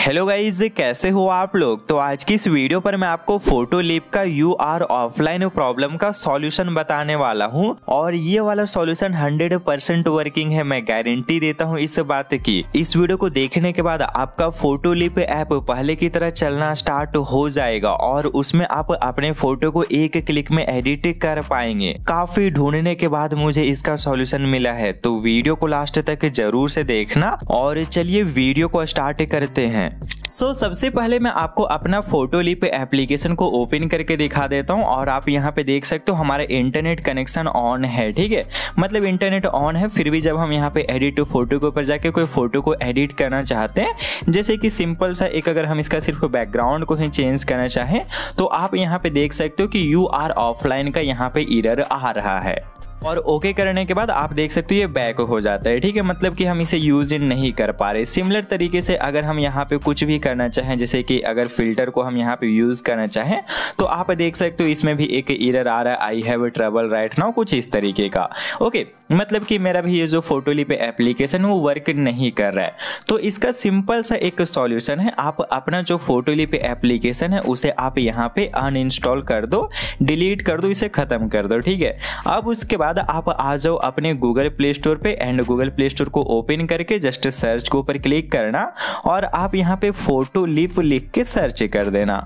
Hello guys, कैसे हो आप लोग। तो आज की इस वीडियो पर मैं आपको फोटोलिप का UR ऑफलाइन प्रॉब्लम का सॉल्यूशन बताने वाला हूं और ये वाला सॉल्यूशन 100% वर्किंग है। मैं गारंटी देता हूं इस बात की। इस वीडियो को देखने के बाद आपका फोटोलिप ऐप पहले की तरह चलना स्टार्ट हो जाएगा और उसमें आप अपने फोटो को एक क्लिक में एडिट कर पाएंगे। काफी ढूंढने के बाद मुझे इसका सॉल्यूशन मिला है, तो वीडियो को लास्ट तक जरूर से देखना। और चलिए वीडियो को स्टार्ट करते हैं। सबसे पहले मैं आपको अपना फोटोलिप एप्लीकेशन को ओपन करके दिखा देता हूं और आप यहां पे देख सकते हो हमारा इंटरनेट कनेक्शन ऑन है। ठीक है, मतलब इंटरनेट ऑन है, फिर भी जब हम यहां पे एडिट फोटो के ऊपर जाके कोई फोटो को एडिट करना चाहते हैं, जैसे कि सिंपल सा एक अगर हम इसका सिर्फ बैकग्राउंड को ही चेंज करना चाहें, तो आप यहां पे देख सकते हो कि UR ऑफलाइन का यहां पे एरर आ रहा है। और ओके करने के बाद आप देख सकते हो ये बैक हो जाता है। ठीक है, मतलब कि हम इसे यूज नहीं कर पा रहे। सिमिलर तरीके से अगर हम यहाँ पे कुछ भी करना चाहें, जैसे कि अगर फिल्टर को हम यहाँ पे यूज करना चाहें, तो आप देख सकते हो इसमें भी एक एरर आ रहा है, I have trouble right now, कुछ इस तरीके का। ओके, मतलब कि मेरा भी ये जो फोटोलिप एप्लीकेशन वो वर्क नहीं कर रहा है। तो इसका सिंपल सा एक सॉल्यूशन है, आप अपना जो फोटोलिप एप्लीकेशन है उसे आप यहाँ पे अनइंस्टॉल कर दो, डिलीट कर दो, इसे खत्म कर दो। ठीक है, अब उसके बाद आप आ जाओ अपने गूगल प्ले स्टोर पे एंड गूगल प्ले स्टोर को ओपन करके जस्ट सर्च के ऊपर क्लिक करना और आप यहाँ पे फोटोलिप लिख के सर्च कर देना।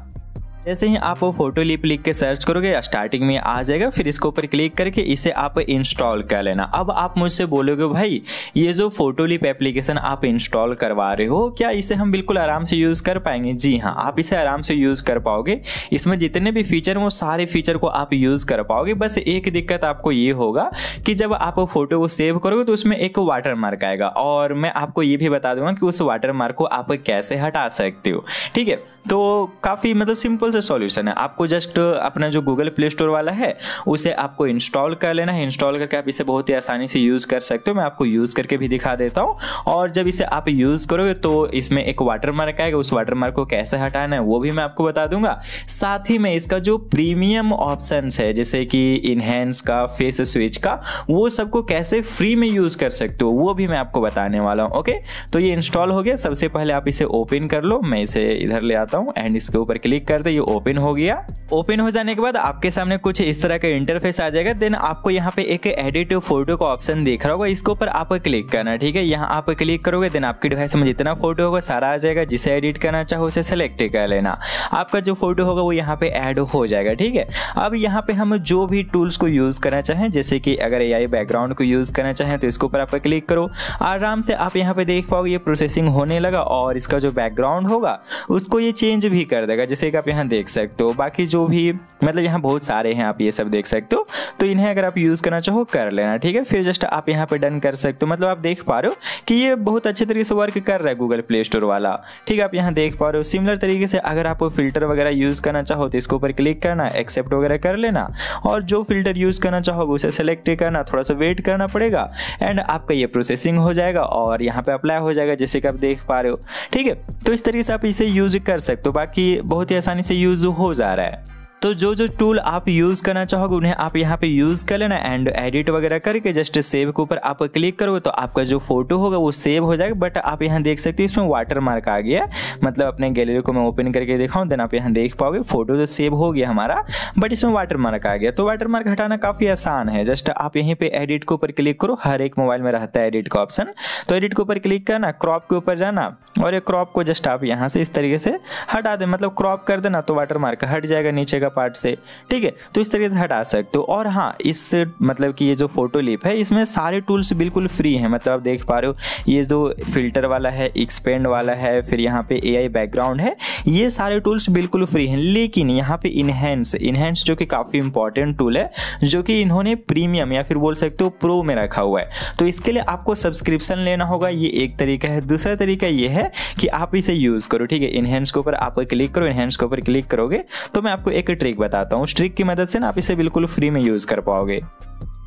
जैसे ही आप फोटोलिप लिख के सर्च करोगे स्टार्टिंग में आ जाएगा, फिर इसके ऊपर क्लिक करके इसे आप इंस्टॉल कर लेना। अब आप मुझसे बोलोगे भाई ये जो फोटोलिप एप्लीकेशन आप इंस्टॉल करवा रहे हो, क्या इसे हम बिल्कुल आराम से यूज़ कर पाएंगे? जी हाँ, आप इसे आराम से यूज़ कर पाओगे। इसमें जितने भी फीचर वो सारे फीचर को आप यूज़ कर पाओगे। बस एक दिक्कत आपको ये होगा कि जब आप फोटो को सेव करोगे तो उसमें एक वाटर मार्क आएगा, और मैं आपको ये भी बता दूंगा कि उस वाटर मार्क को आप कैसे हटा सकते हो। ठीक है, तो काफ़ी मतलब सिंपल से सॉल्यूशन है। आपको जस्ट अपना जो गूगल प्ले स्टोर वाला है उसे आपको इंस्टॉल कर लेना है। इंस्टॉल करके आप इसे बहुत ही आसानी से यूज़ कर सकते हो। मैं आपको यूज़ करके भी दिखा देता हूँ। और जब इसे आप यूज़ करोगे तो इसमें एक वाटर मार्क आएगा, उस वाटर मार्क को कैसे हटाना है वो भी मैं आपको बता दूंगा। साथ ही में इसका जो प्रीमियम ऑप्शंस है, जैसे कि इनहेंस का, फेस स्विच का, वो सबको कैसे फ्री में यूज़ कर सकते हो वो भी मैं आपको बताने वाला हूँ। ओके, तो ये इंस्टॉल हो गया। सबसे पहले आप इसे ओपन कर लो। मैं इसे इधर ले आता हूँ एंड इसके ऊपर क्लिक कर दे, ये ओपन हो गया। ओपन हो जाने के बाद आपके सामने कुछ इस तरह का इंटरफेस आ जाएगा। देन आपको यहाँ पे एक एडिट फोटो का ऑप्शन दिख रहा होगा, इसके ऊपर आप क्लिक करना। ठीक है, यहाँ आप क्लिक करोगे देन आपकी डिवाइस में जितना फोटो होगा सारा आ जाएगा। जिसे एडिट करना चाहो उसे सेलेक्ट कर लेना। आपका जो फोटो होगा वो यहाँ पे ऐड हो जाएगा। ठीक है, अब यहाँ पे हम जो भी टूल्स को यूज करना चाहें, जैसे कि अगर AI बैकग्राउंड को यूज करना चाहें तो इसके ऊपर आप क्लिक करो। आराम से आप यहाँ पे देख पाओगे ये प्रोसेसिंग होने लगा और इसका जो बैकग्राउंड होगा उसको ये चेंज भी कर देगा, जैसे कि आप यहाँ देख सकते हो। बाकी जो भी मतलब यहाँ बहुत सारे हैं, आप ये सब देख सकते हो, तो इन्हें अगर आप यूज़ करना चाहो कर लेना। ठीक है, फिर जस्ट आप यहाँ पे डन कर सकते हो। मतलब आप देख पा रहे हो कि ये बहुत अच्छे तरीके से वर्क कर रहा है गूगल प्ले स्टोर वाला। ठीक है, आप यहाँ देख पा रहे हो। सिमिलर तरीके से अगर आप फिल्टर वगैरह यूज़ करना चाहो तो इसके ऊपर क्लिक करना, एक्सेप्ट वगैरह कर लेना और जो फिल्टर यूज़ करना चाहोगे उसे सेलेक्ट करना, थोड़ा सा वेट करना पड़ेगा एंड आपका ये प्रोसेसिंग हो जाएगा और यहाँ पे अप्लाई हो जाएगा, जैसे कि आप देख पा रहे हो। ठीक है, तो इस तरीके से आप इसे यूज कर सकते हो। बाकी बहुत ही आसानी से यूज हो जा रहा है। तो जो जो टूल आप यूज़ करना चाहोगे उन्हें आप यहाँ पे यूज़ कर लेना एंड एडिट वगैरह करके जस्ट सेव के ऊपर आप क्लिक करोगे तो आपका जो फोटो होगा वो सेव हो जाएगा। बट आप यहाँ देख सकते हो इसमें वाटर मार्क आ गया। मतलब अपने गैलरी को मैं ओपन करके दिखाऊँ देन आप यहाँ देख पाओगे फोटो तो सेव हो गया हमारा, बट इसमें वाटर मार्क आ गया। तो वाटर मार्क हटाना काफ़ी आसान है। जस्ट आप यहीं पर एडिट के ऊपर क्लिक करो। हर एक मोबाइल में रहता है एडिट का ऑप्शन, तो एडिट के ऊपर क्लिक करना, क्रॉप के ऊपर जाना और एक क्रॉप को जस्ट आप यहाँ से इस तरीके से हटा दें, मतलब क्रॉप कर देना तो वाटर मार्क हट जाएगा नीचे का पार्ट से। ठीक है, तो इस तरीके से हटा सकते हो। और हाँ, इस मतलब कि ये जो फोटोलिप है इसमें सारे टूल्स बिल्कुल फ्री हैं। मतलब आप देख पा रहे हो ये जो फिल्टर वाला है, एक्सपेंड वाला है, फिर यहाँ पे AI बैकग्राउंड है, ये सारे टूल्स बिल्कुल फ्री हैं। लेकिन यहाँ पे इनहेंस जो कि काफ़ी इंपॉर्टेंट टूल है, जो कि इन्होंने प्रीमियम या फिर बोल सकते हो प्रो में रखा हुआ है, तो इसके लिए आपको सब्सक्रिप्शन लेना होगा। ये एक तरीका है। दूसरा तरीका ये है कि आप इसे यूज़ करो। ठीक है, इनहेंस के ऊपर आप क्लिक करो। इनहेंस के ऊपर क्लिक करोगे तो मैं आपको एक ट्रिक बताता हूँ। ट्रिक की मदद से ना आप इसे बिल्कुल फ्री में यूज़ कर पाओगे।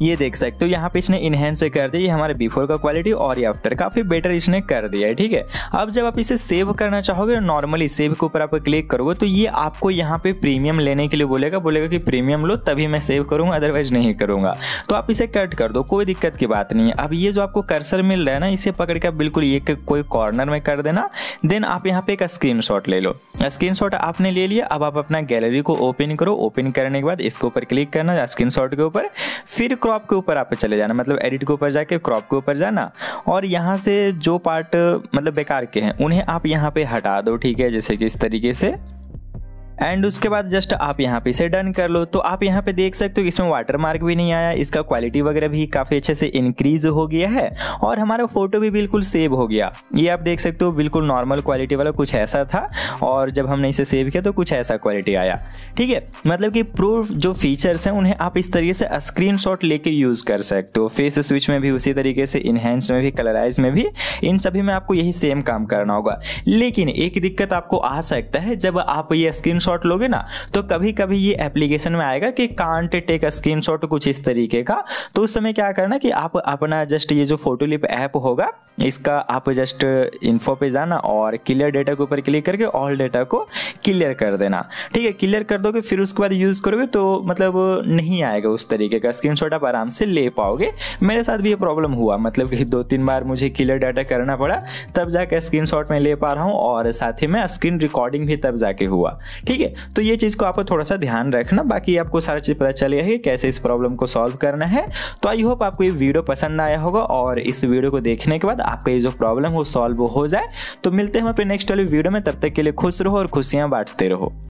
ये देख सकते हो यहाँ पे इसने इनहेंस कर दिया, ये हमारे बिफोर का क्वालिटी और ये आफ्टर काफी बेटर इसने कर दिया है। ठीक है, अब जब आप इसे सेव करना चाहोगे, नॉर्मली सेव के ऊपर आप क्लिक करोगे तो ये आपको यहाँ पे प्रीमियम लेने के लिए बोलेगा कि प्रीमियम लो तभी मैं सेव करूंगा, अदरवाइज नहीं करूंगा। तो आप इसे कट कर दो, कोई दिक्कत की बात नहीं है। अब ये जो आपको कर्सर मिल रहा है ना, इसे पकड़ के बिल्कुल ये कोई कॉर्नर में कर देना, देन आप यहाँ पे एक स्क्रीनशॉट ले लो। स्क्रीनशॉट आपने ले लिया, अब आप अपना गैलरी को ओपन करो। ओपन करने के बाद इसके ऊपर क्लिक करना स्क्रीनशॉट के ऊपर, फिर क्रॉप के ऊपर आप चले जाना, मतलब एडिट के ऊपर जाके क्रॉप के ऊपर जाना और यहाँ से जो पार्ट मतलब बेकार के हैं उन्हें आप यहाँ पे हटा दो। ठीक है, जैसे कि इस तरीके से, एंड उसके बाद जस्ट आप यहाँ पे इसे डन कर लो। तो आप यहाँ पे देख सकते हो कि इसमें वाटर मार्क भी नहीं आया, इसका क्वालिटी वगैरह भी काफ़ी अच्छे से इंक्रीज हो गया है और हमारा फोटो भी बिल्कुल सेव हो गया। ये आप देख सकते हो बिल्कुल नॉर्मल क्वालिटी वाला कुछ ऐसा था और जब हमने इसे सेव किया तो कुछ ऐसा क्वालिटी आया। ठीक है, मतलब कि प्रूफ जो फीचर्स हैं उन्हें आप इस तरीके से स्क्रीनशॉट लेके यूज़ कर सकते हो। फेस स्विच में भी उसी तरीके से, इनहेंस में भी, कलराइज में भी, इन सभी में आपको यही सेम काम करना होगा। लेकिन एक दिक्कत आपको आ सकता है, जब आप ये स्क्रीनशॉट लोगे ना तो कभी कभी ये एप्लीकेशन में आएगा कि कांट टेक अ स्क्रीनशॉट, कुछ इस तरीके का। तो उस समय क्या करना कि आप अपना जस्ट ये जो फोटोलिप ऐप होगा इसका आप जस्ट इन्फो पे जाना और क्लियर डेटा के ऊपर क्लिक करके ऑल डेटा को क्लियर कर देना। ठीक है, क्लियर कर दोगे फिर उसके बाद यूज़ करोगे तो मतलब नहीं आएगा उस तरीके का स्क्रीनशॉट, आप आराम से ले पाओगे। मेरे साथ भी ये प्रॉब्लम हुआ, मतलब कि 2-3 बार मुझे क्लियर डाटा करना पड़ा, तब जाके स्क्रीनशॉट में ले पा रहा हूँ और साथ ही में स्क्रीन रिकॉर्डिंग भी तब जाके हुआ। ठीक है, तो ये चीज़ को आपको थोड़ा सा ध्यान रखना। बाकी आपको सारा चीज़ पता चल गया है कैसे इस प्रॉब्लम को सॉल्व करना है। तो आई होप आपको ये वीडियो पसंद आया होगा और इस वीडियो को देखने के बाद आपका ये जो प्रॉब्लम वो सॉल्व हो जाए। तो मिलते हैं हम अपने नेक्स्ट वाली वीडियो में, तब तक के लिए खुश रहो और खुशियाँ बांटते रहो।